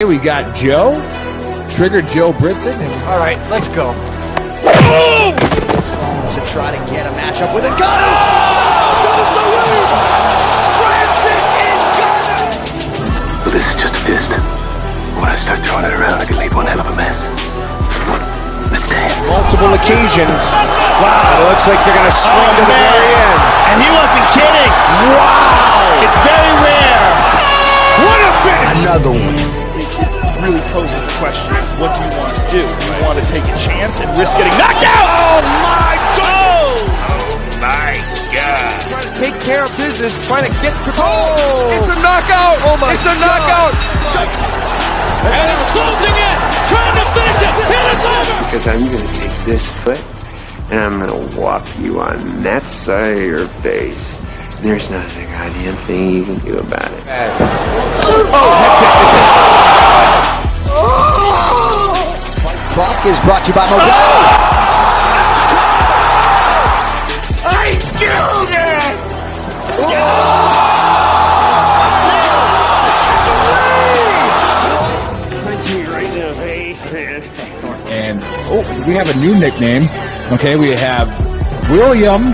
We got Joe, Trigger Joe Britson. All right, let's go. Boom! To try to get a matchup with a gun. Oh! Goes the roof! Francis is gunning! Well, this is just a fist. When I start throwing it around, I can leave one hell of a mess. Let's dance. Multiple occasions. Wow, it looks like they're going to swing to the very end. And he wasn't kidding. Wow! It's very rare. What a finish! Another one. Really poses the question, what do you want to do? Do you want to take a chance and risk getting knocked out? Oh my God! Oh my God. Trying to take care of business, trying to get to It's a knockout! Oh my It's a knockout! And it's closing in! Trying to finish it! And it's over! Because I'm going to take this foot and I'm going to whop you on that side of your face. There's not a goddamn thing you can do about it. Buck is brought to you by Modelo. I killed it! Punch me right in the face, man. And we have a new nickname. Okay, we have William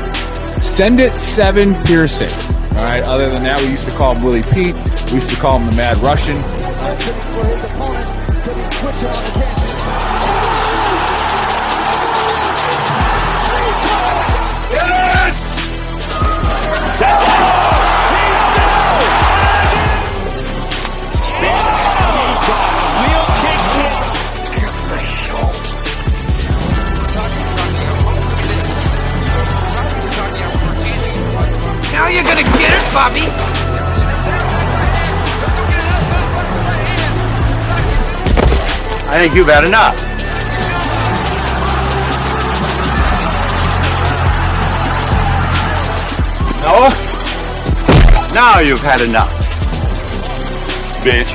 Send It 7 Piercing. All right, other than that, we used to call him Willie Pete. We used to call him the Mad Russian. For his opponent to be quicker on the tangent. Now you're gonna get it, Bobby! I think you've had enough. No? Now you've had enough. Bitch.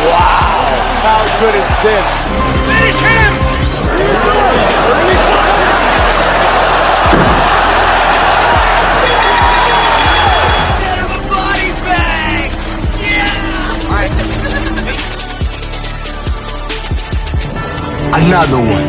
Wow! How good is this? Finish him! Get him a body bag! Yeah! Another one.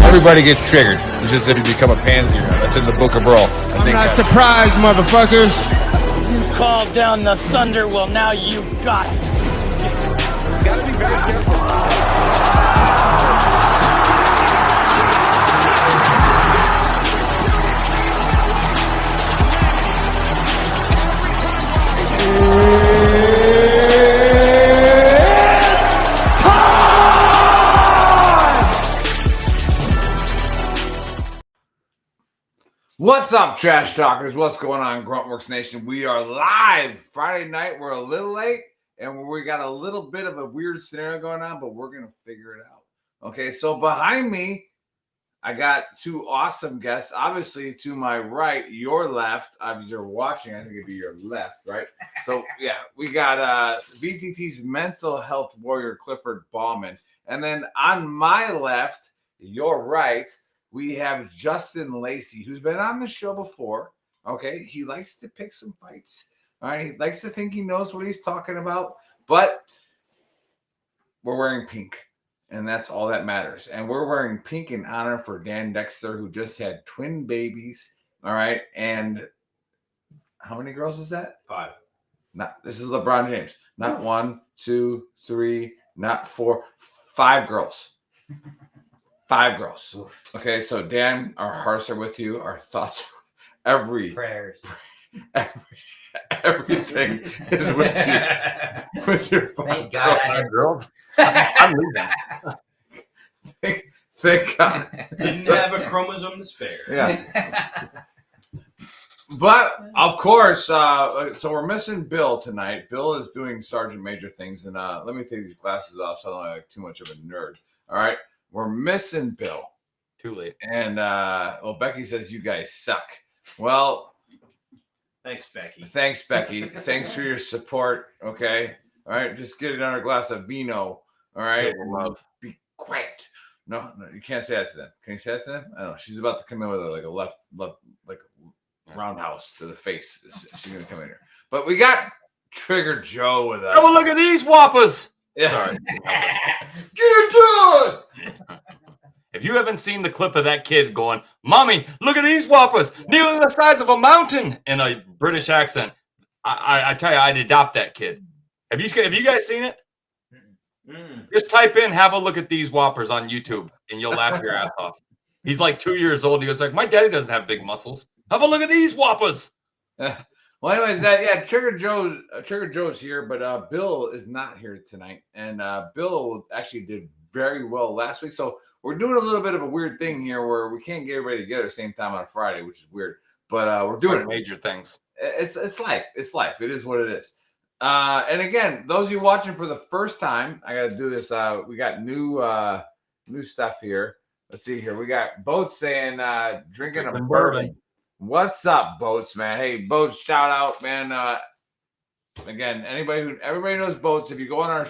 Everybody gets triggered. It's just if you become a pansy. That's in the Book of Brawl. I'm not surprised, motherfuckers. You called down the thunder, well now you got it. Gotta be very careful. What's up, trash talkers? What's going on, Gruntworks Nation? We are live Friday night. We're a little late, and we got a little bit of a weird scenario going on, but we're going to figure it out. Okay, so behind me, I got two awesome guests. Obviously, to my right, your left. If you're watching, I think it'd be your left, right? So, yeah, we got VTT's mental health warrior, Clifford Ballman. And then on my left, your right, we have Justin Lacey, who's been on the show before. Okay, he likes to pick some fights. All right, he likes to think he knows what he's talking about, but we're wearing pink, and that's all that matters. And we're wearing pink in honor for Dan Dexter, who just had twin babies. All right, and how many girls is that? 5. Not this is LeBron James. Not 1, 2, 3, not 4, 5 girls. 5 girls. Okay, so Dan, our hearts are with you. Our thoughts, Prayers. everything is with you. With your 5 Thank God I have girls. I'm leaving. Thank God. Didn't have a chromosome to spare. Yeah. But of course, so we're missing Bill tonight. Bill is doing sergeant major things, and let me take these glasses off so I don't look like too much of a nerd. All right. We're missing Bill. Too late. And, well, Becky says you guys suck. Well, Thanks, Becky. thanks, Becky. Thanks for your support. Okay. All right. Just get another glass of vino. All right. Love. Be quiet. No, you can't say that to them. Can you say that to them? I don't know. She's about to come in with a left, like roundhouse to the face. She's gonna come in here. But we got Trigger Joe with us. Have a look at these whoppers. Yeah. Sorry. Get it done! If you haven't seen the clip of that kid going, "Mommy, look at these whoppers, nearly the size of a mountain," in a British accent, I tell you, I'd adopt that kid. Have you guys seen it? Just type in "have a look at these whoppers" on YouTube, and you'll laugh your ass off. He's like 2 years old. He was like, "My daddy doesn't have big muscles. Have a look at these whoppers." Well, anyways, Trigger Joe's here, but Bill is not here tonight, and Bill actually did very well last week. So we're doing a little bit of a weird thing here, where we can't get everybody together at the same time on Friday, which is weird. But we're doing major things. It's life. It's life. It is what it is. And again, those of you watching for the first time, I got to do this. We got new stuff here. Let's see here. We got Boats saying drinking a bourbon. What's up, Boats, man? Hey, Boats, shout out, man. Again, everybody knows Boats. If you go on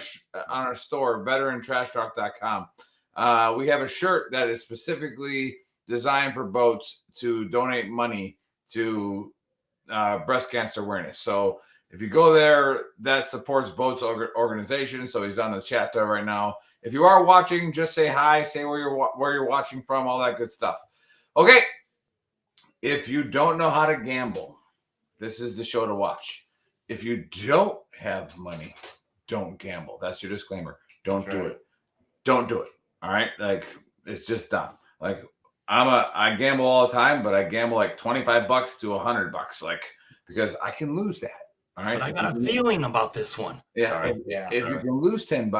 our store, veterantrashtalk.com, we have a shirt that is specifically designed for Boats to donate money to breast cancer awareness. So if you go there, that supports Boats organization. So he's on the chat there right now. If you are watching, just say hi, say where you're watching from, all that good stuff. Okay. If you don't know how to gamble, this is the show to watch. If you don't have money, don't gamble. That's your disclaimer. Don't do it. Don't do it. All right. Like, it's just dumb. Like, I gamble all the time, but I gamble like $25 to $100, like, because I can lose that. All right. But I got a feeling about this one. Yeah. If you can lose $10,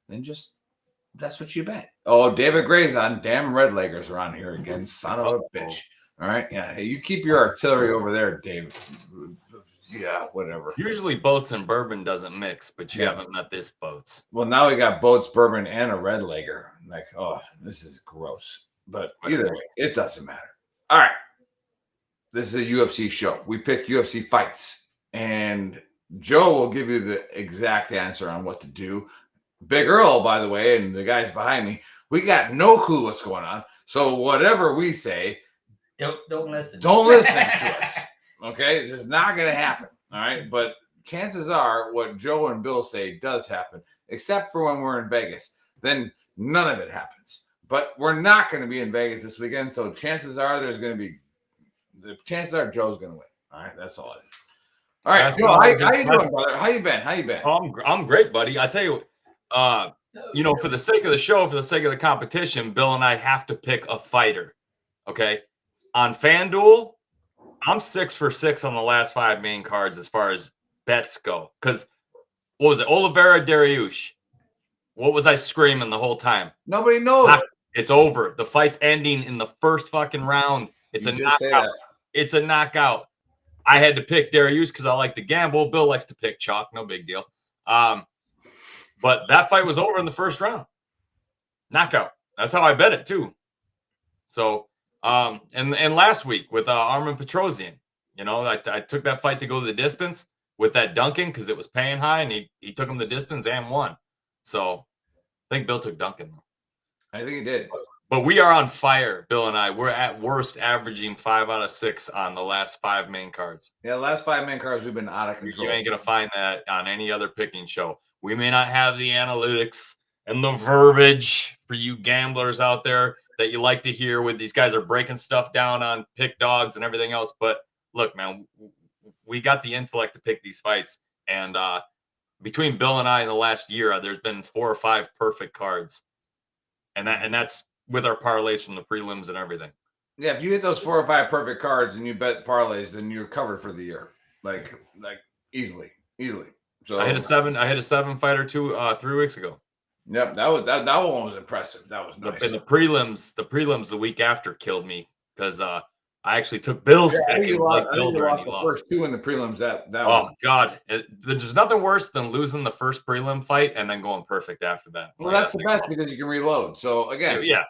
then just that's what you bet. Oh, David Gray's on. Damn red leggers are on here again. Son of a bitch. All right. Yeah. Hey, you keep your artillery over there, Dave. Yeah, whatever. Usually Boats and bourbon doesn't mix, but you haven't met this Boats. Well, now we got Boats, bourbon, and a red legger. Like, oh, this is gross. But either way, it doesn't matter. All right. This is a UFC show. We pick UFC fights. And Joe will give you the exact answer on what to do. Big Earl, by the way, and the guys behind me, we got no clue what's going on. So whatever we say, don't listen. Don't listen to us. Okay? It's just not going to happen. All right? But chances are what Joe and Bill say does happen, except for when we're in Vegas. Then none of it happens. But we're not going to be in Vegas this weekend, so chances are Joe's going to win. All right? That's all it is. All right, Joe, how you doing, brother? How you been? I'm great, buddy. I tell you, for the sake of the show, for the sake of the competition, Bill and I have to pick a fighter. Okay, on FanDuel, I'm 6 for 6 on the last 5 main cards as far as bets go. Because what was it, Oliveira Dariush? What was I screaming the whole time? Nobody knows. It's over. The fight's ending in the first fucking round. It's a knockout. It's a knockout. I had to pick Dariush because I like to gamble. Bill likes to pick chalk. No big deal. But that fight was over in the first round. Knockout. That's how I bet it too. So, and last week with Armin Petrosian, I took that fight to go the distance with that Duncan because it was paying high, and he took him the distance and won. So I think Bill took Duncan though. I think he did. But we are on fire, Bill and I. We're at worst averaging 5 out of 6 on the last 5 main cards. Yeah, the last 5 main cards, we've been out of control. You ain't going to find that on any other picking show. We may not have the analytics and the verbiage for you gamblers out there that you like to hear with these guys are breaking stuff down on pick dogs and everything else. But look, man, we got the intellect to pick these fights. And between Bill and I in the last year, there's been 4 or 5 perfect cards. And that's with our parlays from the prelims and everything. Yeah, if you hit those 4 or 5 perfect cards and you bet parlays, then you're covered for the year. Like easily. So I hit a 7 fighter 3 weeks ago. Yep, that one was impressive. That was nice. The prelims the week after killed me because I actually took Bill's pick. You lost the first 2 in the prelims. God, there's nothing worse than losing the first prelim fight and then going perfect after that. Well, that's the best because you can reload. So again, yeah.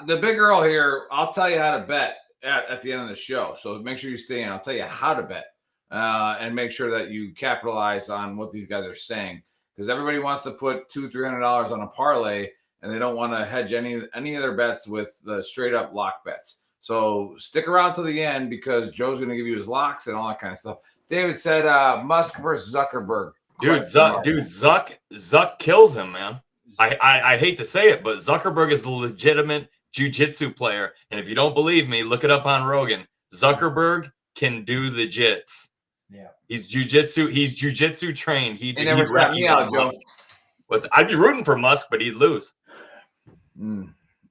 The Big Earl here, I'll tell you how to bet at the end of the show. So make sure you stay in. I'll tell you how to bet and make sure that you capitalize on what these guys are saying because everybody wants to put $200-$300 on a parlay and they don't want to hedge any of their bets with the straight up lock bets. So stick around to the end because Joe's going to give you his locks and all that kind of stuff. David said Musk versus Zuckerberg. Zuck kills him, man. I hate to say it, but Zuckerberg is a legitimate jiu-jitsu player. And if you don't believe me, look it up on Rogan. Zuckerberg can do the jits. Yeah. He's jiu-jitsu trained. He'd never got me out, Joe. I'd be rooting for Musk, but he'd lose.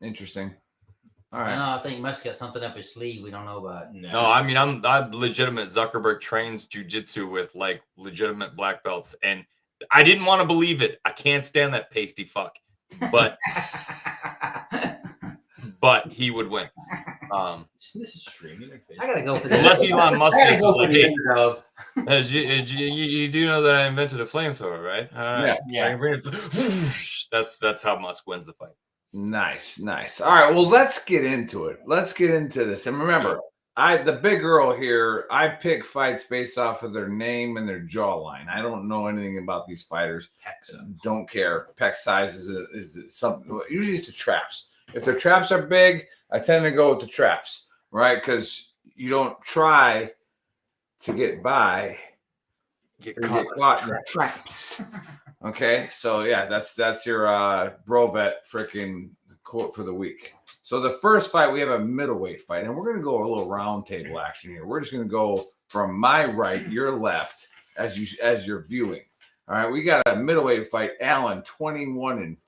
Interesting. All right. I think Musk got something up his sleeve we don't know about. No, I mean I'm legitimate. Zuckerberg trains jiu-jitsu with like legitimate black belts, and I didn't want to believe it. I can't stand that pasty fuck, but he would win. This is streaming. I gotta go for that. Unless Elon Musk is like, hey, dog. you do know that I invented a flamethrower, right? All right. Yeah. That's how Musk wins the fight. Nice. All right, well, let's get into it. Let's get into this. And remember, the big girl here, I pick fights based off of their name and their jawline. I don't know anything about these fighters. Don't care. Pec size is something. Usually it's the traps. If their traps are big, I tend to go with the traps, right? Because you don't try to get by. Get caught in the traps. Okay, so yeah, that's your Brovet freaking quote for the week. So the first fight, we have a middleweight fight, and we're going to go a little round table action here. We're just going to go from my right, your left, as you're viewing. All right, we got a middleweight fight. Allen 21-5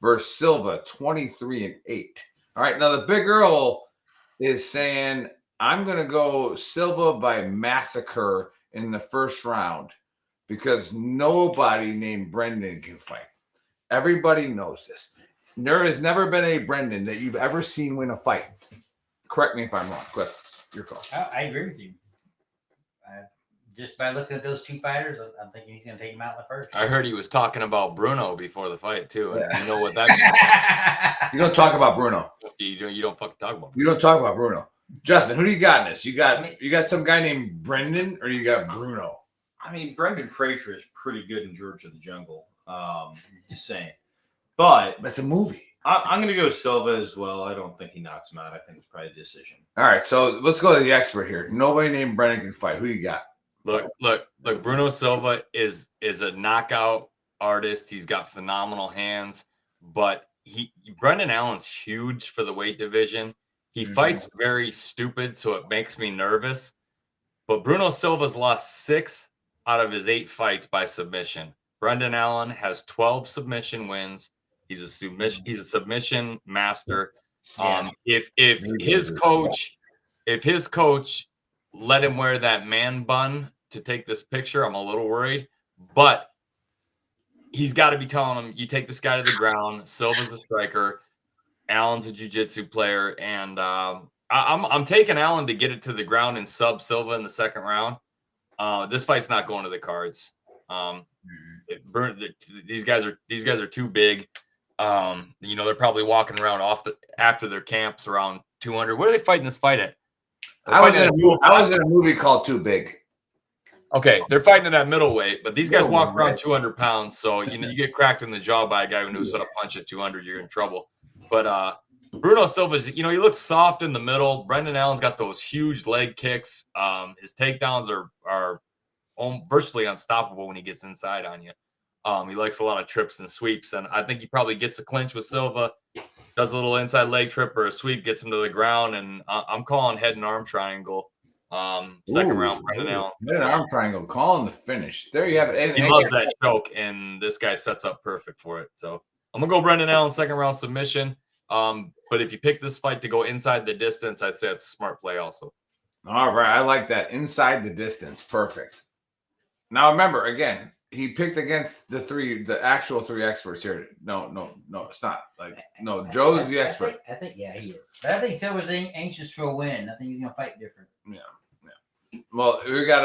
versus Silva 23-8. All right, now the big girl is saying I'm going to go Silva by massacre in the first round because nobody named Brendan can fight. Everybody knows this. There has never been a Brendan that you've ever seen win a fight. Correct me if I'm wrong. Cliff, your call. I agree with you. Just by looking at those two fighters, I'm thinking he's going to take him out in the first. I heard he was talking about Bruno before the fight too, and you know what that means. You don't talk about Bruno. You don't fucking talk about Bruno. You don't talk about Bruno. Justin, who do you got in this? You got some guy named Brendan, or you got Bruno? I mean, Brendan Fraser is pretty good in George of the Jungle. Just saying. But that's a movie. I'm going to go Silva as well. I don't think he knocks him out. I think it's probably a decision. All right, so let's go to the expert here. Nobody named Brendan can fight. Who you got? Look. Bruno Silva is a knockout artist. He's got phenomenal hands, but Brendan Allen's huge for the weight division. He fights very stupid, so it makes me nervous. But Bruno Silva's lost 6 out of his 8 fights by submission. Brendan Allen has 12 submission wins. He's a submission master. If his coach let him wear that man bun to take this picture, I'm a little worried. But he's got to be telling him, you take this guy to the ground. Silva's a striker. Allen's a jiu-jitsu player. And I'm taking Allen to get it to the ground and sub Silva in the second round. This fight's not going to the cards. These guys are too big. They're probably walking around after their camps around 200. What are they fighting this fight at? I was in a movie called Too Big. Okay, they're fighting at that middleweight, but these guys walk around 200 pounds. So you get cracked in the jaw by a guy who knows how to punch at 200, you're in trouble. But Bruno Silva's, he looks soft in the middle. Brendan Allen's got those huge leg kicks. His takedowns are virtually unstoppable when he gets inside on you. He likes a lot of trips and sweeps, and I think he probably gets the clinch with Silva, does a little inside leg trip or a sweep, gets him to the ground, and I'm calling head and arm triangle. Second round, Brendan Allen. Head and arm triangle, calling the finish. There you have it. He loves that choke, and this guy sets up perfect for it. So I'm gonna go Brendan Allen, second round submission. But if you pick this fight to go inside the distance, I'd say it's a smart play also. All right, I like that. Inside the distance, perfect. Now remember, again, he picked against the actual 3 experts here. No, it's not. Joe's the expert. I think he is. But I think Silva's anxious for a win. I think he's gonna fight different. Yeah. Well, we got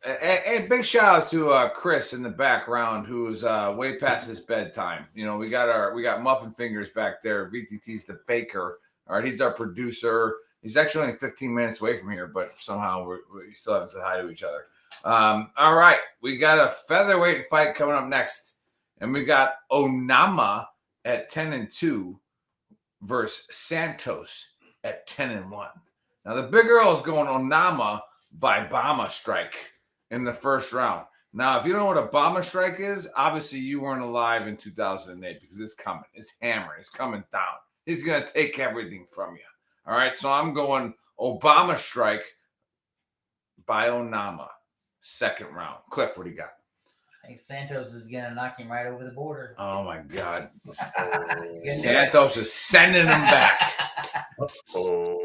a big shout out to Chris in the background, who's way past his bedtime. We got Muffin Fingers back there. VTT's the baker. All right, he's our producer. He's actually only 15 minutes away from here, but somehow we still haven't said hi to each other. All right, we got a featherweight fight coming up next, And we got Onama at 10-2 versus Santos at 10-1. Now the big girl is going Onama by Bama strike in the first round. Now, if you don't know what a Bama strike is, obviously you weren't alive in 2008 because it's coming. It's hammering. It's coming down. He's going to take everything from you. All right, so I'm going Obama strike by Onama, second round. Cliff, what do you got? I think Santos is going to knock him right over the border. Oh, my God. Santos is sending him back.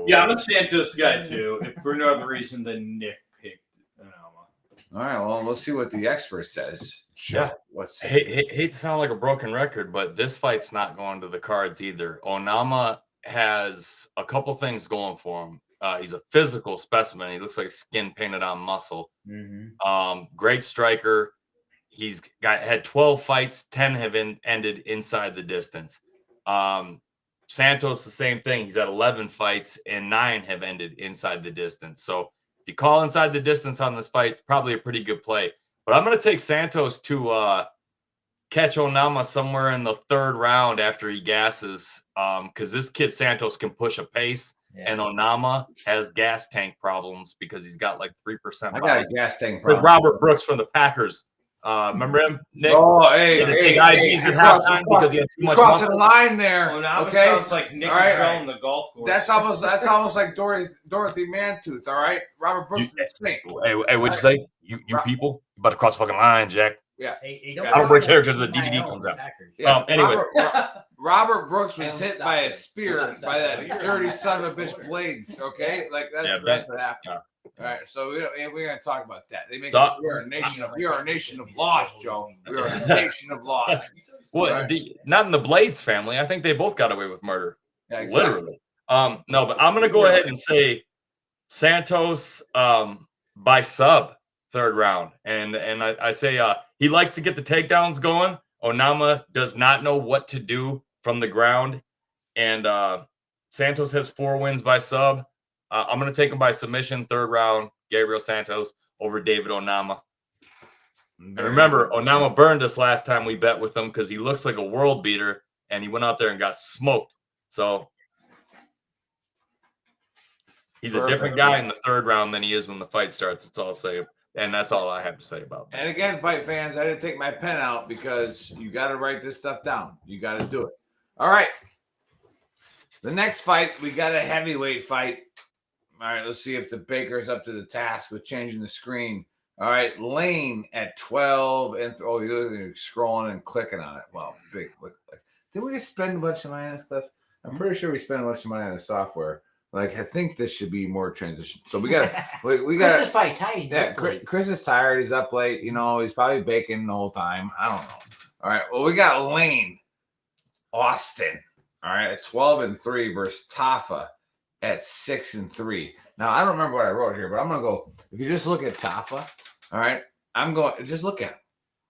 Yeah, I'm a Santos guy, too, if for no other reason than Nick picked Onama. All right, well, let's see what the expert says. Yeah. Hate to sound like a broken record, but this fight's not going to the cards either. Onama has a couple things going for him. He's a physical specimen. He looks like skin painted on muscle. Great striker. He's had 12 fights, 10 have ended inside the distance. Santos, the same thing. He's had 11 fights and 9 have ended inside the distance. So if you call inside the distance on this fight, probably a pretty good play. But I'm going to take Santos to catch Onama somewhere in the third round after he gasses, because this kid Santos can push a pace, and Onama has gas tank problems because he's got like 3%. I got a gas tank With problem. Robert Brooks from the Packers. Remember him, Nick? Oh, hey, he had to take IVs at halftime because he had too much crossing muscle. the line there. Onama Okay, sounds like Nick on the golf course. That's almost like Dorothy Mantooth. All right, Robert Brooks is insane. Hey, what'd you say? You people you about to cross the fucking line, Jack? Yeah. Hey, I don't break character until the DVD comes out. Yeah. Anyway, Robert Brooks was hit by a spear by that dirty son of a bitch Blades. Okay, like that's what happened. Yeah. All right, so we're gonna talk about that. They make So- we are a nation of laws, Joe. We are a nation of laws. Well, not in the Blades family. I think they both got away with murder. Yeah, exactly. Literally. No, but I'm gonna go ahead and say Santos by sub third round, and I say he likes to get the takedowns going. Onama does not know what to do from the ground, and Santos has 4 wins by sub. I'm going to take him by submission, third round, Gabriel Santos over David Onama. And remember, Onama burned us last time we bet with him because he looks like a world beater, and he went out there and got smoked. So he's a different guy in the third round than he is when the fight starts. That's all I'll say. And that's all I have to say about that. And again, fight fans, I didn't take my pen out because you got to write this stuff down. You got to do it. All right. The next fight, we got a heavyweight fight. All right, let's see if the Baker's up to the task with changing the screen. All right, Lane at 12. And you're scrolling and clicking on it. Well, big. Did we just spend a bunch of money on this stuff? I'm pretty sure we spent a bunch of money on the software. Like, I think this should be more transition. So we got we got. Chris is probably tired. Yeah, Chris is tired. He's up late. You know, he's probably baking the whole time. I don't know. All right. Well, we got Lane Austin. All right, at 12-3 versus Tafa at 6-3. Now I don't remember what I wrote here, but I'm gonna go. If you just look at Tafa, all right, I'm going. Just look at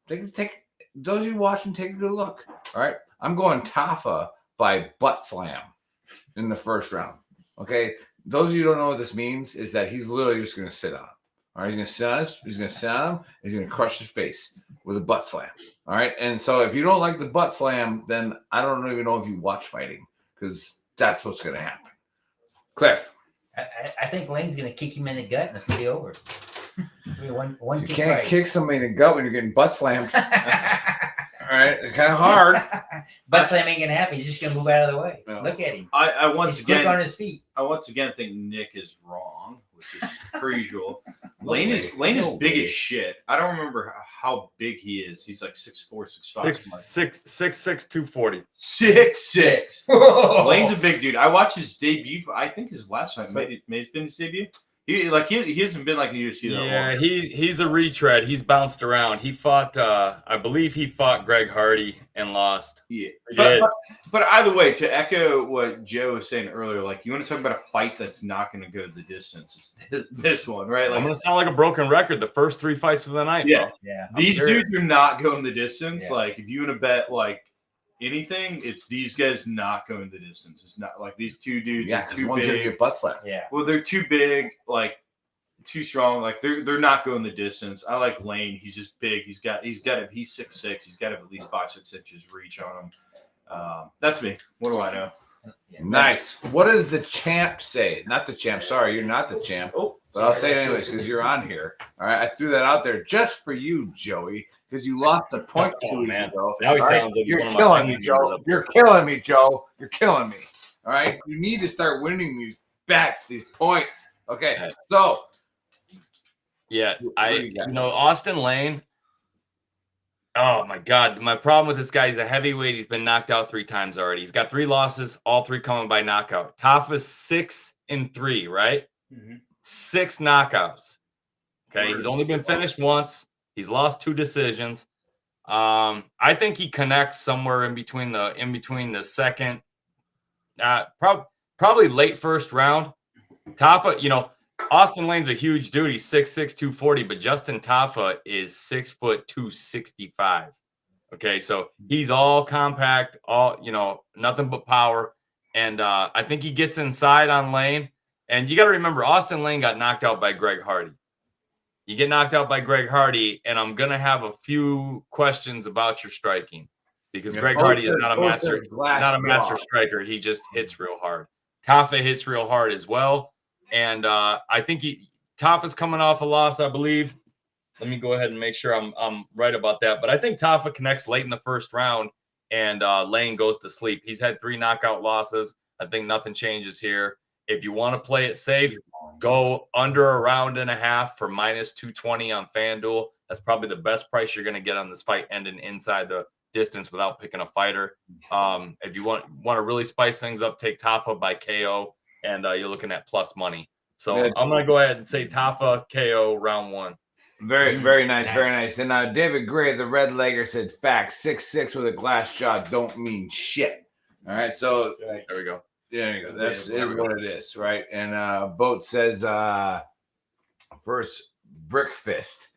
him. Take those of you watching. Take a good look. All right, I'm going Tafa by butt slam in the first round. Okay, those of you who don't know what this means is that he's literally just going to sit on him. All right, he's going to sit on us. He's going to sit on him. And he's going to crush his face with a butt slam. All right, and so if you don't like the butt slam, then I don't even know if you watch fighting because that's what's going to happen. Cliff, I think Lane's going to kick him in the gut and it's going to be over. One you kick can't right. kick somebody in the gut when you're getting butt slammed. All right, it's kind of hard. Butt slam ain't going to happen. He's just going to move out of the way. No. Look at him. I once He's quick again on his feet. I once again think Nick is wrong, which is per usual. Lane is big as shit. I don't remember how big he is. He's like 6'4", 6'5". 6'6", 240. 6'6". Lane's a big dude. I watched his debut. I think his last fight may have been his debut. He hasn't been like in UFC that long. Yeah, he's a retread. He's bounced around. He fought, I believe he fought Greg Hardy and lost. Yeah, He did. But either way, to echo what Joe was saying earlier, like you want to talk about a fight that's not going to go the distance. It's this one, right? Like, I'm gonna sound like a broken record. The first 3 fights of the night. Yeah, bro. Yeah. These dudes are not going the distance. Yeah. Like if you want to bet like anything, it's these guys not going the distance. It's not like these two dudes Yeah, are because too one's going to big. get butt slammed. Yeah. Well, they're too big. Like too strong. Like they're not going the distance. I like Lane. He's just big. He's 6'6". He's got to have at least 5-6 inches reach on him. That's me. What do I know? Nice. What does the champ say? Not the champ. Sorry, you're not the champ. Oh, but I'll say it anyways because you're on here. All right, I threw that out there just for you, Joey, because you lost the point 2 weeks ago. Now he All sounds like you're one of my killing family me, members Joe. up You're there. killing me, Joe. You're killing me. All right, you need to start winning these bets, these points. Okay, so yeah, Austin Lane. Oh my God, my problem with this guy, he's a heavyweight. He's been knocked out 3 times already. He's got 3 losses, all 3 coming by knockout. Tafa's 6-3, right? 6 knockouts. Okay, he's only been finished once. He's lost 2 decisions. I think he connects somewhere in between the second, probably late first round. Tafa, Austin Lane's a huge dude. He's 6'6", 240, but Justin Tafa is 6 foot 265. Okay, so he's all compact, all nothing but power. And I think he gets inside on Lane. And you got to remember, Austin Lane got knocked out by Greg Hardy. You get knocked out by Greg Hardy, and I'm gonna have a few questions about your striking because Greg Hardy is not a master striker. He just hits real hard. Tafa hits real hard as well, and I think Tafa's coming off a loss, I believe. Let me go ahead and make sure I'm right about that. But I think Tafa connects late in the first round, and Lane goes to sleep. He's had 3 knockout losses. I think nothing changes here. If you want to play it safe, go under a round and a half for -220 on FanDuel. That's probably the best price you're going to get on this fight ending inside the distance without picking a fighter. If you want to really spice things up, take Tafa by KO, and you're looking at plus money. So I'm going to go ahead and say Tafa KO round 1. Very, very nice, very nice. And David Gray, the red legger, said facts. 6'6" with a glass jaw don't mean shit. All right, so there we go. There you go. That's what it is, right? And Boat says first Brick Fist.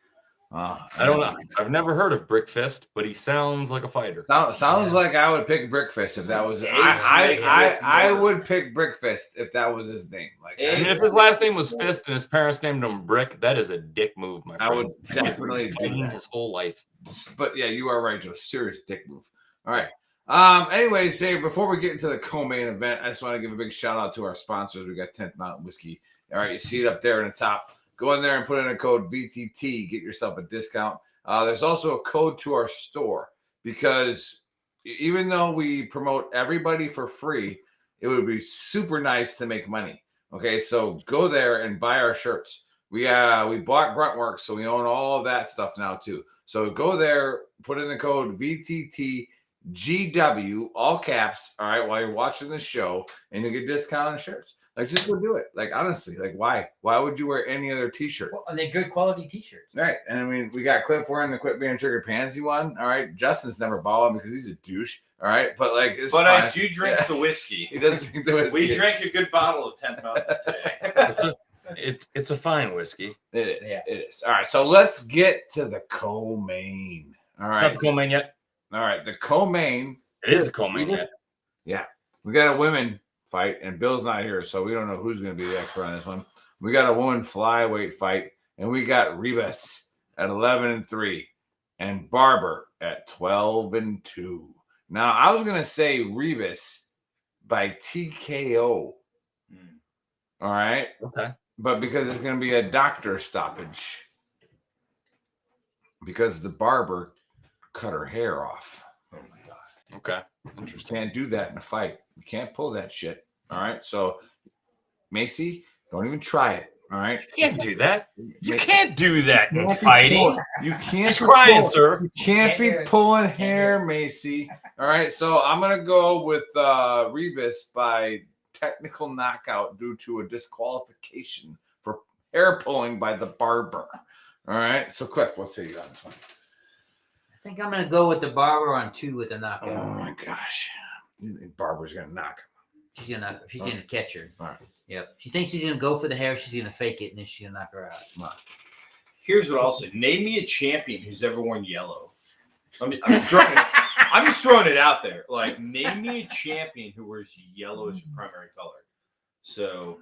I don't know. I've never heard of Brick Fist, but he sounds like a fighter. Sounds like I would pick Brick Fist if that was. I would pick Brick Fist if that was his name. Like, I mean, if his last name was Fist and his parents named him Brick, that is a dick move, my friend. I would definitely do that. His whole life. But yeah, you are right, Joe. Serious dick move. All right. Anyways, Dave, before we get into the co-main event, I just want to give a big shout out to our sponsors. We got 10th Mountain Whiskey. All right, you see it up there in the top. Go in there and put in a code VTT. Get yourself a discount. There's also a code to our store because even though we promote everybody for free, it would be super nice to make money. Okay, so go there and buy our shirts. We bought Gruntworks, so we own all of that stuff now too. So go there, put in the code VTT. GW, all caps, all right, while you're watching the show, and you get discount on shirts. Like, just go do it. Like, honestly, like, why? Why would you wear any other t-shirt? Well, and they're good quality t-shirts. Right. And I mean, we got Cliff wearing the Quit Being Triggered Pansy one. All right. Justin's never bought one because he's a douche. All right. But like, it's fine. I do drink the whiskey. He does drink the whiskey. We drank a good bottle of 10th Mountain today. It's a fine whiskey. It is. Yeah. It is. All right. So let's get to the co-main. All right. Not the co-main yet. All right. The co-main. It is a co-main yet. Yeah. We got a women fight, and Bill's not here, so we don't know who's going to be the expert on this one. We got a woman flyweight fight, and we got Ribas at 11-3 and Barber at 12-2. Now, I was going to say Ribas by TKO. All right? Okay. But because it's going to be a doctor stoppage because the barber cut her hair off. Oh, my God. Okay. Interesting. You can't do that in a fight. You can't pull that shit. All right. So, Macy, don't even try it. All right. You can't do that. You can't do that in fighting. You can't. He's crying, sir. You can't be pulling hair, Macy. All right. So, I'm going to go with Ribas by technical knockout due to a disqualification for hair pulling by the barber. All right. So, Cliff, what's say you on this one? I think I'm going to go with the barber on 2 with the knockout. Oh, my gosh. Barber's going to knock him. She's going to knock her. She's going to catch her. All right. Yep. She thinks she's going to go for the hair. She's going to fake it, and then she's going to knock her out. Right. Here's what I'll say. Name me a champion who's ever worn yellow. I'm just throwing it out there. Like, name me a champion who wears yellow as your primary color. So,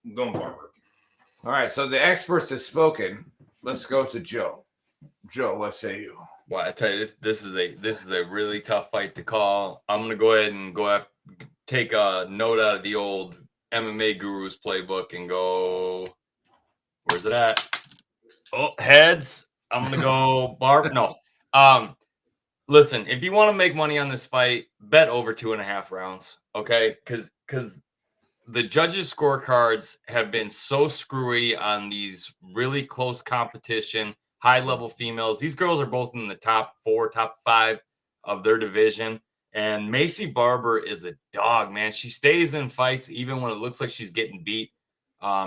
I'm going Barber. All right, so the experts have spoken. Let's go to Joe. Joe, what say you? Well, I tell you, this is a really tough fight to call. I'm gonna go ahead and take a note out of the old MMA Guru's playbook and go. Where's it at? Oh, heads. I'm gonna go Barb. No. Listen, if you want to make money on this fight, bet over 2.5 rounds. Okay, because the judges' scorecards have been so screwy on these really close competition, high-level females. These girls are both in the top 4, top 5 of their division. And Macy Barber is a dog, man. She stays in fights even when it looks like she's getting beat.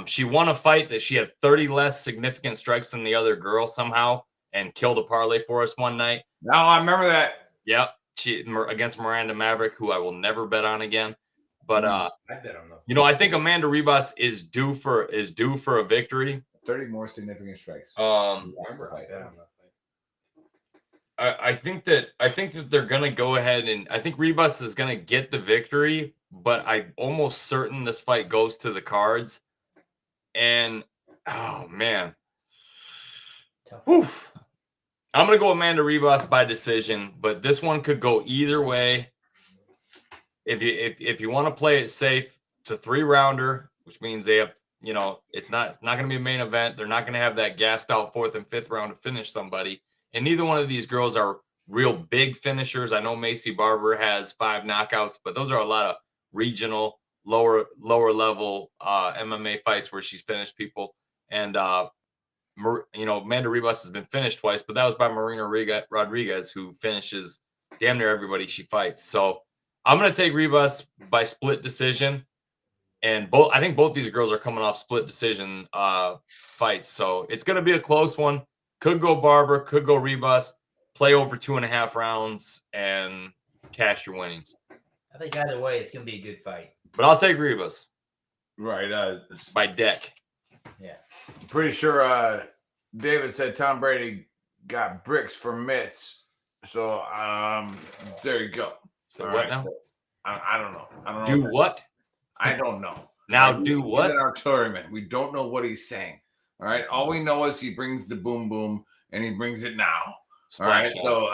She won a fight that she had 30 less significant strikes than the other girl somehow and killed a parlay for us one night. No, I remember that. Yep. She against Miranda Maverick, who I will never bet on again. But I bet on them. you know, I think Amanda Ribas is due for a victory. 30 more significant strikes. I think that they're gonna go ahead and I think Ribas is gonna get the victory, but I'm almost certain this fight goes to the cards. And oh man. Oof. I'm gonna go Amanda Ribas by decision, but this one could go either way. If you want to play it safe, it's a 3-rounder, which means they have, you know, it's not going to be a main event. They're not going to have that gassed out 4th and 5th round to finish somebody. And neither one of these girls are real big finishers. I know Macy Barber has 5 knockouts, but those are a lot of regional, lower level MMA fights where she's finished people. And you know, Amanda Ribas has been finished twice, but that was by Marina Rodriguez, who finishes damn near everybody she fights. So I'm going to take Ribas by split decision. And I think both these girls are coming off split decision fights. So it's going to be a close one. Could go Barber, could go Ribas. Play over 2.5 rounds and cash your winnings. I think either way, it's going to be a good fight. But I'll take Ribas. Right. By deck. Yeah. Pretty sure David said Tom Brady got bricks for mitts. So there you go. So all what right. Now? I don't know. Do what? I don't know. Now do what? He's an artilleryman. We don't know what he's saying. All right. All we know is he brings the boom boom and he brings it now. All right. So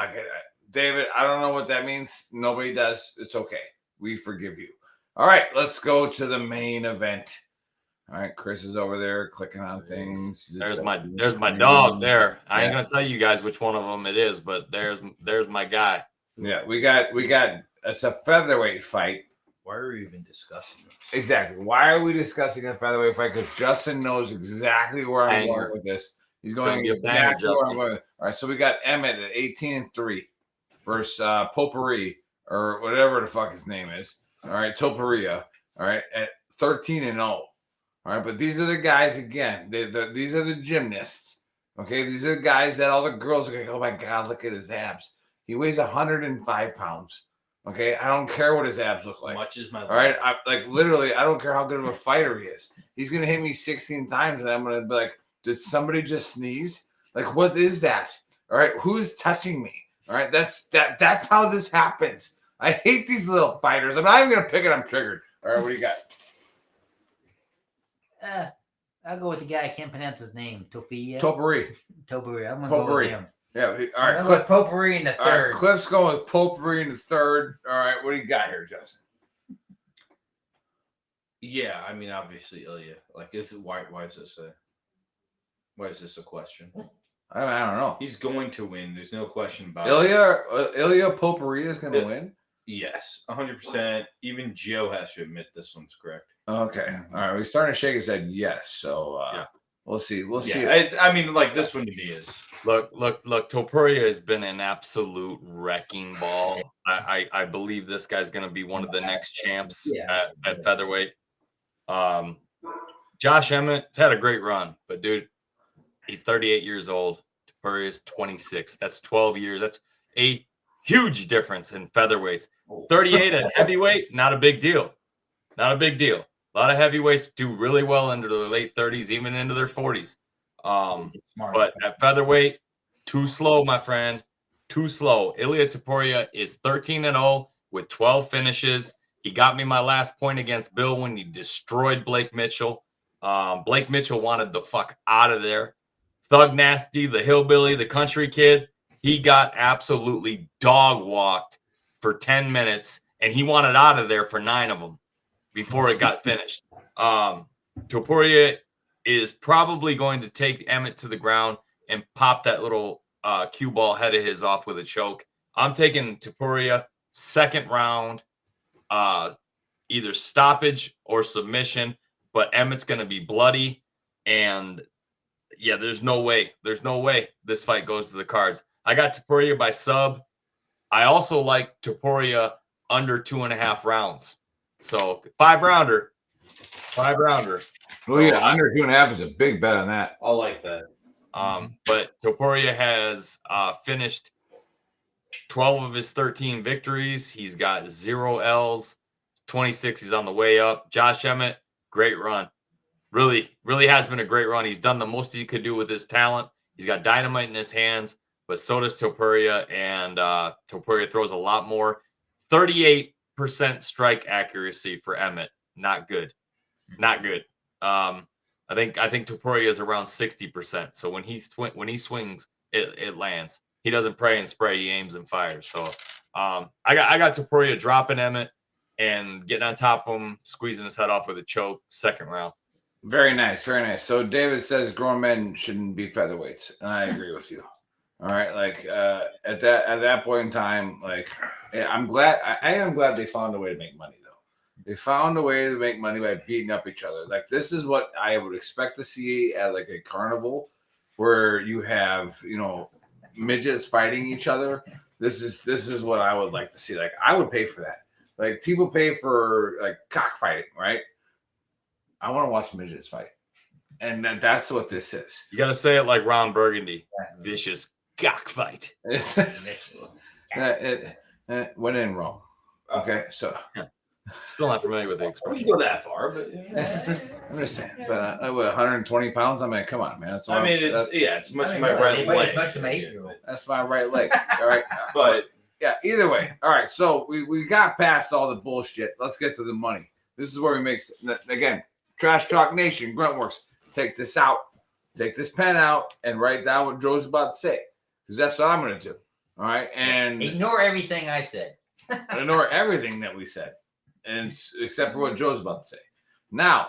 David, I don't know what that means. Nobody does. It's okay. We forgive you. All right. Let's go to the main event. All right. Chris is over there clicking on things. There's my dog there. I ain't gonna tell you guys which one of them it is, but there's my guy. Yeah, we got it's a featherweight fight. Why are we even discussing it? Exactly. Why are we discussing a featherweight fight? Because Justin knows exactly where I'm going with this. He's going exactly where I'm going. All right, so we got Emmett at 18-3 versus Potpourri or whatever the fuck his name is. All right, Topuria. All right, at 13-0. All right, but these are the guys again. These are the gymnasts. Okay, these are the guys that all the girls are like, oh my god, look at his abs. He weighs 105 pounds. Okay, I don't care what his abs look like. Much is my life. All right, literally, I don't care how good of a fighter he is. He's gonna hit me 16 times, and I'm gonna be like, did somebody just sneeze? Like, what is that? All right, who's touching me? All right, that's how this happens. I hate these little fighters. I'm not even gonna pick it. I'm triggered. All right, what do you got? I'll go with the guy. I can't pronounce his name. Potpourri. I'm gonna go with him. Yeah, all right. Cliff, Potpourri in the third. Right, Cliff's going with Potpourri in the third. All right, what do you got here, Justin? Yeah, I mean, obviously, Ilya. Like, why is this a question? I don't know. He's going to win. There's no question about it. Ilya Potpourri is going to win? Yes, 100%. Even Joe has to admit this one's correct. Okay. All right. We're starting to shake his head yes. So we'll see. We'll see. I mean, like, this one to me is. Look. Topuria has been an absolute wrecking ball. I believe this guy's going to be one of the next champs at featherweight. Josh Emmett's had a great run, but dude, he's 38 years old. Topuria is 26. That's 12 years. That's a huge difference in featherweights. 38 at heavyweight, not a big deal. Not a big deal. A lot of heavyweights do really well into their late 30s, even into their 40s. But at featherweight, too slow, my friend. Too slow. Ilya Topuria is 13-0 with 12 finishes. He got me my last point against Bill when he destroyed Blake Mitchell. Blake Mitchell wanted the fuck out of there. Thug Nasty, the hillbilly, the country kid, he got absolutely dog walked for 10 minutes, and he wanted out of there for 9 of them before it got finished. Topuria is probably going to take Emmett to the ground and pop that little cue ball head of his off with a choke. I'm taking Topuria second round, either stoppage or submission, but Emmett's going to be bloody. And yeah, there's no way this fight goes to the cards. I got Topuria by sub. I also like Topuria under 2.5 rounds. So 5-rounder. Oh yeah, under 2.5 is a big bet on that. I like that. But Topuria has finished 12 of his 13 victories. He's got 0 L's, 26. He's on the way up. Josh Emmett, great run. Really has been a great run. He's done the most he could do with his talent. He's got dynamite in his hands, but so does Topuria, and Topuria throws a lot more. 38% strike accuracy for Emmett. Not good. I think Topuria is around 60%. So when he swings, it lands. He doesn't pray and spray. He aims and fires. So I got Topuria dropping Emmett and getting on top of him, squeezing his head off with a choke, second round. Very nice. So David says grown men shouldn't be featherweights, and I agree with you. All right, like at that point in time, like I am glad they found a way to make money. They found a way to make money by beating up each other. Like, this is what I would expect to see at like a carnival where you have, midgets fighting each other. This is what I would like to see. Like, I would pay for that. Like, people pay for like cockfighting, right? I want to watch midgets fight. And that's what this is. You got to say it like Ron Burgundy. Vicious cockfight. When in Rome. Okay, so... Still not familiar with the expression. I wouldn't go that far, but I'm just saying. But 120 pounds. I mean, come on, man. It's much of my right leg. That's my right leg. All right, but yeah. Either way, all right. So we got past all the bullshit. Let's get to the money. This is where we make again. Trash Talk Nation, Gruntworks. Take this out. Take this pen out and write down what Joe's about to say, because that's what I'm going to do. All right, and ignore everything I said. Ignore everything that we said. And except for what Joe's about to say. Now,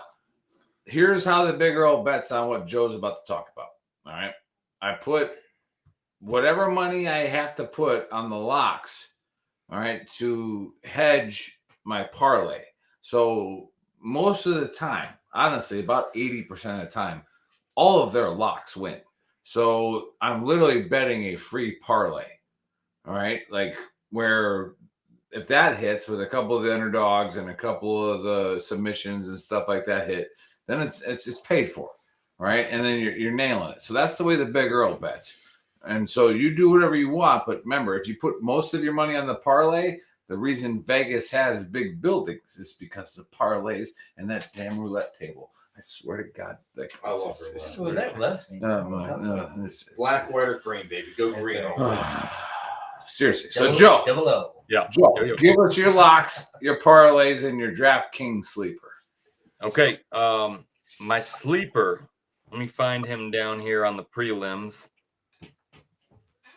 here's how the big girl bets on what Joe's about to talk about. All right. I put whatever money I have to put on the locks, all right, to hedge my parlay. So most of the time, honestly, about 80% of the time, all of their locks win. So I'm literally betting a free parlay. All right. Like, where if that hits with a couple of the underdogs and a couple of the submissions and stuff like that hit, then it's paid for, right? And then you're nailing it. So that's the way the big Earl bets. And so you do whatever you want, but remember, if you put most of your money on the parlay, the reason Vegas has big buildings is because of parlays and that damn roulette table. I swear to God, I love roulette. So that loves me. No, black, white, or green, baby. Go green. Seriously. So Joe. Double O. Yeah. Joe, give us your locks, your parlays, and your DraftKings sleeper. Okay. My sleeper, let me find him down here on the prelims.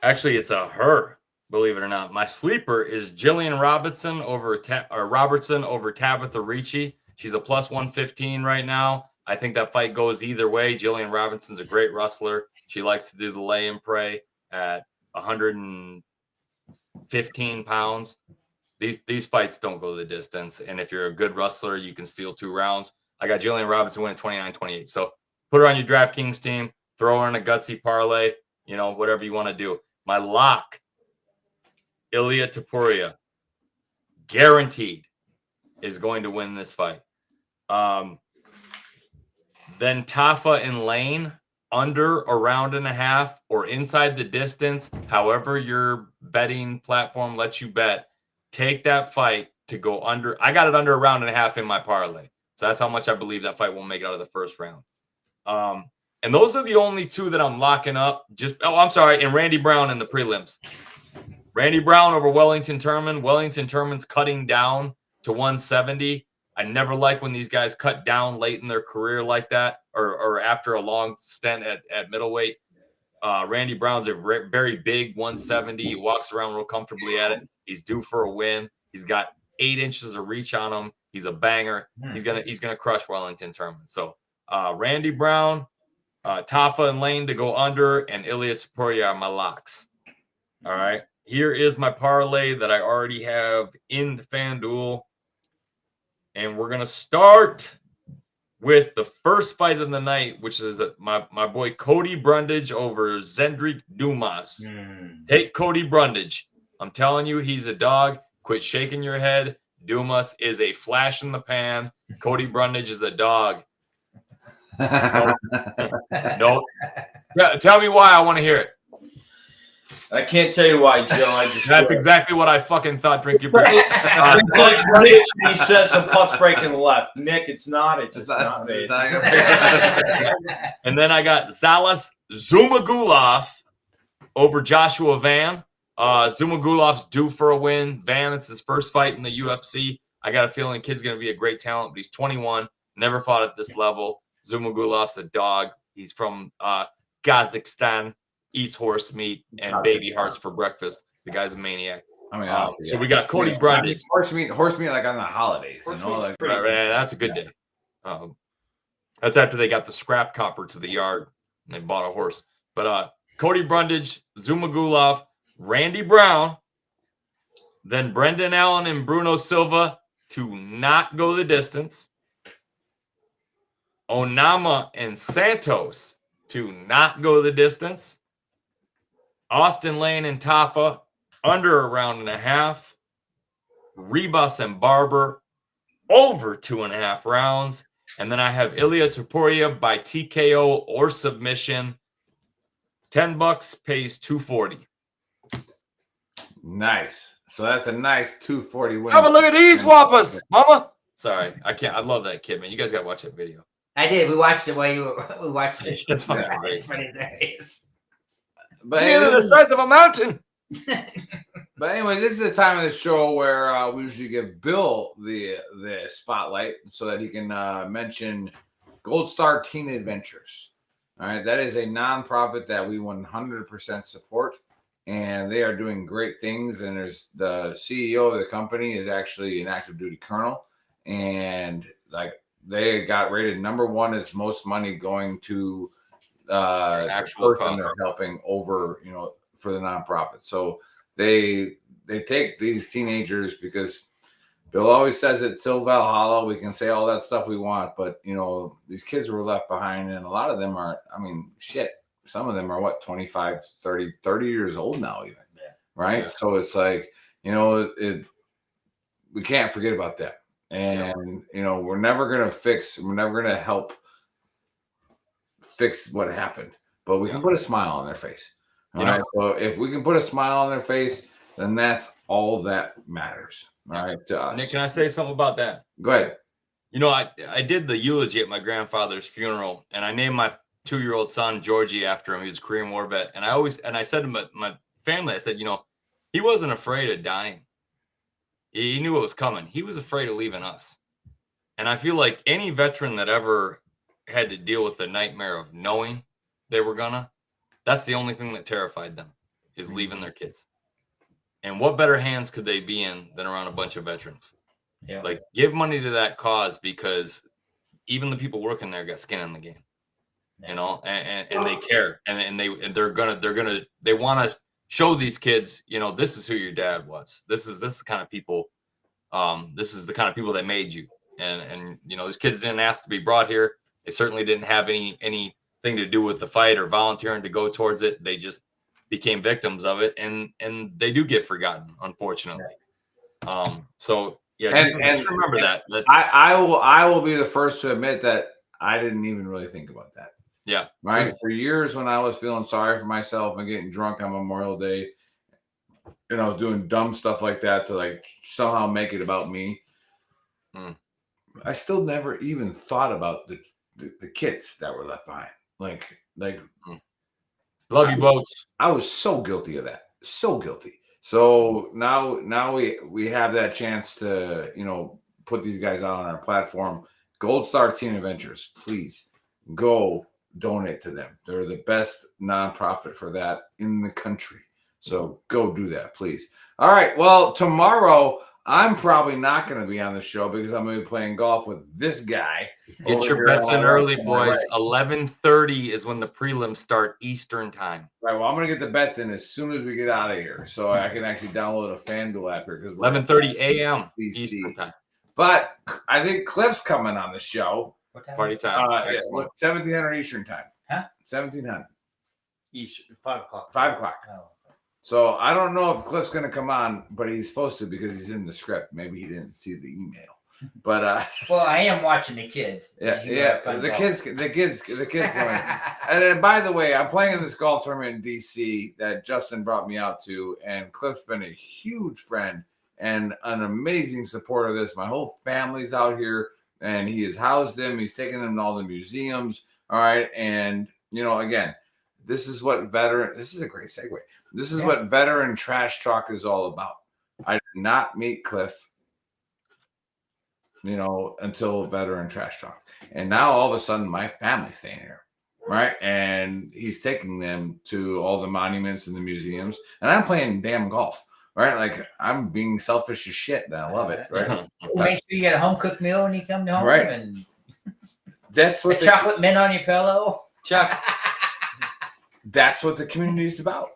Actually, it's a her, believe it or not. My sleeper is Jillian Robertson over Tabitha Ricci. She's a plus 115 right now. I think that fight goes either way. Jillian Robinson's a great wrestler. She likes to do the lay and pray at 115 pounds. These fights don't go the distance. And if you're a good wrestler, you can steal 2 rounds. I got Jillian Robinson winning 29-28. So put her on your DraftKings team, throw her in a gutsy parlay, whatever you want to do. My lock, Ilia Topuria, guaranteed, is going to win this fight. Then Tafa and Lane, under a round and a half or inside the distance, however your betting platform lets you bet, take that fight to go under. I got it under a round and a half in my parlay. So that's how much I believe that fight will make it out of the first round. And those are the only 2 that I'm locking up. And Randy Brown in the prelims. Randy Brown over Wellington Turman. Wellington Turman's cutting down to 170. I never like when these guys cut down late in their career like that, or after a long stint at middleweight. Randy Brown's a very big 170. He walks around real comfortably at it. He's due for a win. He's got 8 inches of reach on him. He's a banger. He's gonna crush Wellington Tournament. So Randy Brown, Tafa and Lane to go under, and Ilya Topuria are my locks. All right. Here is my parlay that I already have in the FanDuel. And we're gonna start with the first fight of the night, which is my boy Cody Brundage over Zendrik Dumas. Take Cody Brundage. I'm telling you, he's a dog. Quit shaking your head. Dumas is a flash in the pan. Cody Brundage is a dog. No. Tell me why. I want to hear it. I can't tell you why, Joe. That's exactly what I fucking thought. Drink your beer. It's like Rich, he says some putts breaking left. Nick, it's not. It's not me. And then I got Zalas Zumagulov over Joshua Van. Zumagulov's due for a win. Van, it's his first fight in the UFC. I got a feeling the kid's going to be a great talent, but he's 21, never fought at this level. Zumagulov's a dog. He's from Kazakhstan, eats horse meat and baby hearts for breakfast. The guy's a maniac. I mean, so we got Cody Brundage. Horse meat like on the holidays, you know, like right, that's a good day. That's after they got the scrap copper to the yard and they bought a horse. But Cody Brundage, Zumagulov, Randy Brown, then Brendan Allen and Bruno Silva to not go the distance. Onama and Santos to not go the distance. Austin Lane and Tafa under a round and a half. Rebus and Barber over 2.5 rounds. And then I have Ilya Topuria by TKO or submission. $10 pays $240. Nice. So that's a nice 240 win. Have a look at these whoppers, mama. Sorry, I can't. I love that kid, man. You guys got to watch that video. I did. We watched it while we watched it. That's fucking great. It's funny as that is. But Neither the size of a mountain. But anyway, this is the time of the show where we usually give Bill the spotlight so that he can mention Gold Star Teen Adventures. All right, that is a nonprofit that we 100% support, and they are doing great things. And there's the CEO of the company is actually an active duty colonel, and like they got rated #1 as most money going to actual person they're helping over, you know, for the nonprofit. So they take these teenagers because Bill always says it till Valhalla. We can say all that stuff we want, but you know, these kids were left behind, and a lot of them are, I mean, shit. Some of them are what, 25, 30 years old now, even. Yeah. Right. Yeah. So it's like, you know, we can't forget about that. And, you know, we're never going to help fix what happened, but we can put a smile on their face. All right. So if we can put a smile on their face, then that's all that matters. All right. To us. Nick, can I say something about that? Go ahead. You know, I did the eulogy at my grandfather's funeral, and I named my 2-year-old son Georgie after him. He was a Korean War vet. And I said to my family, I said, you know, he wasn't afraid of dying. He knew what was coming. He was afraid of leaving us. And I feel like any veteran that ever had to deal with the nightmare of knowing they were that's the only thing that terrified them, is leaving their kids. And what better hands could they be in than around a bunch of veterans? Yeah. Like, give money to that cause, because even the people working there got skin in the game, you know, and they care, and they want to show these kids, you know, this is who your dad was. This is the kind of people, this is the kind of people that made you. And you know, these kids didn't ask to be brought here. They certainly didn't have anything to do with the fight or volunteering to go towards it. They just became victims of it, and they do get forgotten, unfortunately. So yeah, just remember that. I will be the first to admit that I didn't even really think about that. Yeah. Right. True. For years, when I was feeling sorry for myself and getting drunk on Memorial Day, you know, doing dumb stuff like that to like somehow make it about me, I still never even thought about the kids that were left behind. Like love you, Boats. I was so guilty of that. So guilty. So now we have that chance to, you know, put these guys out on our platform. Gold Star Teen Adventures, please go donate to them. They're the best nonprofit for that in the country. So go do that, please. All right. Well, tomorrow I'm probably not going to be on the show because I'm going to be playing golf with this guy. Get your bets in early, boys. 11:30 is when the prelims start Eastern time. Right. Well, I'm going to get the bets in as soon as we get out of here, so I can actually download a FanDuel app here because 11:30 a.m. Eastern time. But I think Cliff's coming on the show. What time? Party time. 1700 Eastern time. Huh? 1700. Eastern, 5 o'clock. 5 o'clock. Oh. So I don't know if Cliff's going to come on, but he's supposed to because he's in the script. Maybe he didn't see the email. But well, I am watching the kids. So yeah. The kids coming. And then, by the way, I'm playing in this golf tournament in DC that Justin brought me out to, and Cliff's been a huge friend and an amazing supporter of this. My whole family's out here, and he has housed them. He's taken them to all the museums. All right, and again, this is what This is a great segue. This is what veteran trash talk is all about. I did not meet Cliff, until veteran trash talk. And now all of a sudden my family's staying here, right? And he's taking them to all the monuments and the museums. And I'm playing damn golf, right? Like I'm being selfish as shit and I love it, right? Make sure you get a home cooked meal when you come home. Right. And that's what chocolate mint on your pillow. That's what the community is about.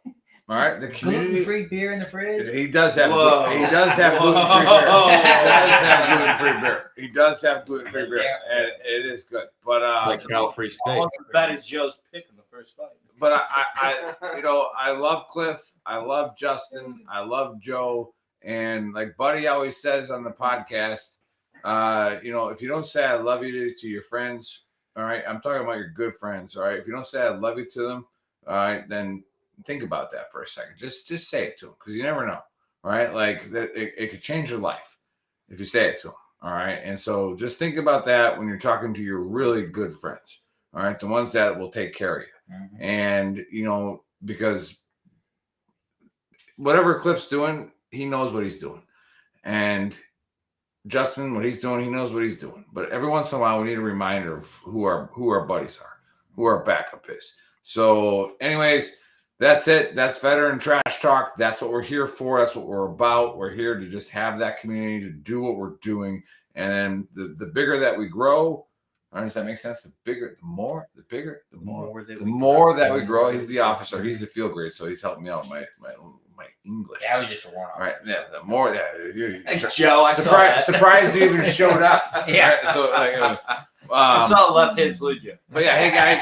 All right, the community. Gluten-free beer in the fridge. He does have. He does have gluten-free beer. He does have gluten-free beer, and it is good. But it's like cow-free steak. That is Joe's pick in the first fight. But I love Cliff. I love Justin. I love Joe. And like Buddy always says on the podcast, if you don't say I love you to your friends, all right, I'm talking about your good friends. All right, if you don't say I love you to them, all right, then think about that for a second. Just say it to them because you never know, right? Like that, it could change your life if you say it to them. All right, and so just think about that when you're talking to your really good friends. All right, the ones that will take care of you, and because whatever Cliff's doing, he knows what he's doing, and Justin, what he's doing, he knows what he's doing. But every once in a while, we need a reminder of who our buddies are, who our backup is. So, anyways. That's it. That's veteran trash talk. That's what we're here for. That's what we're about. We're here to just have that community to do what we're doing. And the bigger that we grow, does that make sense? The more that we grow. He's the officer. He's the field grade. So he's helping me out with my English. That was just a one-off. Right. Yeah. The more that thanks, Joe. Surprised you even showed up. Yeah. Right? So I saw left hand salute you. But yeah, hey guys,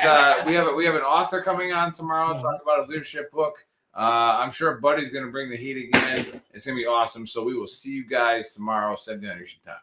we have an author coming on tomorrow to talk about a leadership book. I'm sure Buddy's going to bring the heat again. It's going to be awesome. So we will see you guys tomorrow, 7 Eastern time.